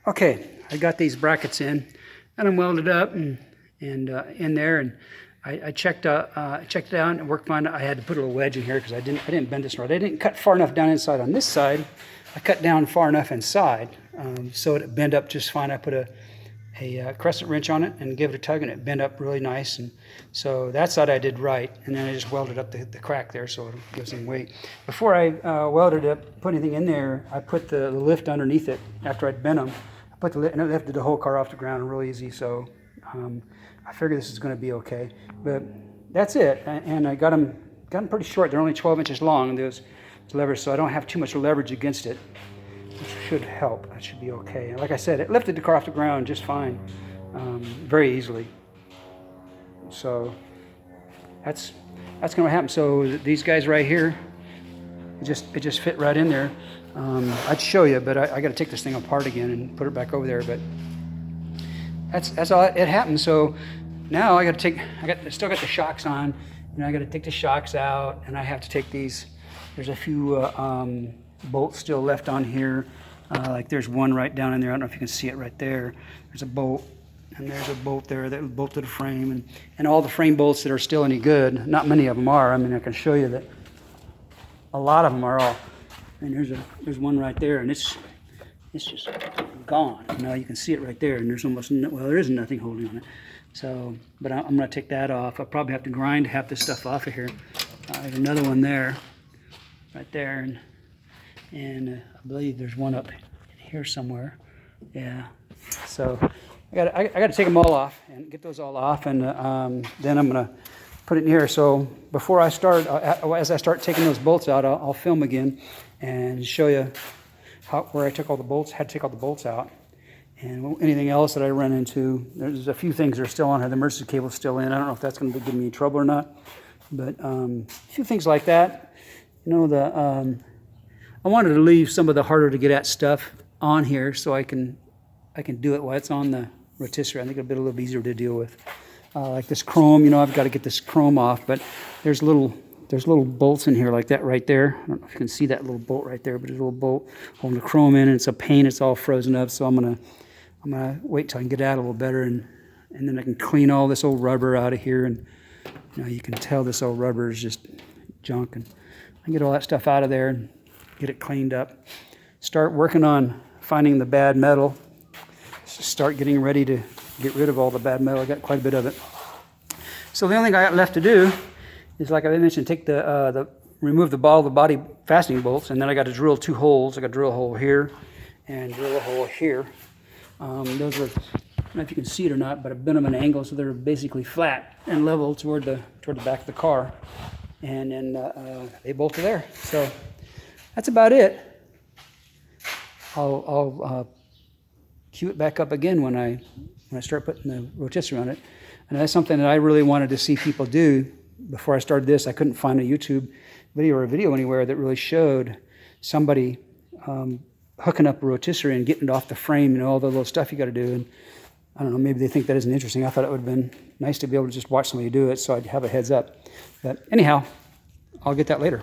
Okay, I got these brackets in, and I'm welded up and in there, and I checked it out and worked fine. I had to put a little wedge in here because I didn't bend this right. I didn't cut far enough down inside on this side. I cut down far enough inside so it bent up just fine. I put a crescent wrench on it and gave it a tug, and it bent up really nice. And so that side I did right, and then I just welded up the crack there so it'll give some weight. Before I welded up, put anything in there, I put the lift underneath it after I'd bent them. I put the lift, and it lifted the whole car off the ground real easy. So I figure this is going to be okay. But that's it, and I got them pretty short. They're only 12 inches long, and those levers, so I don't have too much leverage against it, which should help. That should be okay. And like I said, it lifted the car off the ground just fine, very easily. So that's going to happen. So these guys right here, it just fit right in there. I'd show you, but I got to take this thing apart again and put it back over there. But that's all it happened. So now I still got the shocks on, and I got to take the shocks out, and I have to take these. There's a few bolts still left on here. Like there's one right down in there. I don't know if you can see it right there. There's a bolt, and there's a bolt there that bolted the frame, and all the frame bolts that are still any good. Not many of them are. I mean, I can show you that a lot of them are all. And there's one right there, and it's just gone. Now you can see it right there, and there's almost there isn't nothing holding on it. So, but I'm going to take that off. I'll probably have to grind half this stuff off of here. There's another one there, right there, and I believe there's one up here somewhere. Yeah. So I got to take them all off and get those all off, and then I'm going to put it in here. So before I start, as I start taking those bolts out, I'll film again and show you where I took all the bolts, had to take all the bolts out, and anything else that I run into. There's a few things that are still on here. The emergency cable's still in. I don't know if that's going to give me trouble or not, but a few things like that. You know, I wanted to leave some of the harder to get at stuff on here so I can do it while it's on the rotisserie. I think it'll be a little easier to deal with. Like this chrome, you know, I've got to get this chrome off, but there's little bolts in here like that right there. I don't know if you can see that little bolt right there, but there's a little bolt holding the chrome in, and it's a pain. It's all frozen up, so I'm gonna wait till I can get out a little better, and then I can clean all this old rubber out of here. And you know, you can tell this old rubber is just junk, and I can get all that stuff out of there and get it cleaned up. Start working on finding the bad metal. Start getting ready to get rid of all the bad metal. I got quite a bit of it. So the only thing I got left to do is, like I mentioned, take remove the body fastening bolts, and then I got to drill 2 holes. I got to drill a hole here and drill a hole here. Those are, I don't know if you can see it or not, but I've bent them at an angle so they're basically flat and level toward the back of the car, and then they bolt to there. So that's about it. I'll cue it back up again when I start putting the rotisserie on it. And that's something that I really wanted to see people do. Before I started this, I couldn't find a YouTube video or a video anywhere that really showed somebody hooking up a rotisserie and getting it off the frame, and all the little stuff you got to do. And I don't know, maybe they think that isn't interesting. I thought it would have been nice to be able to just watch somebody do it, so I'd have a heads up. But anyhow, I'll get that later.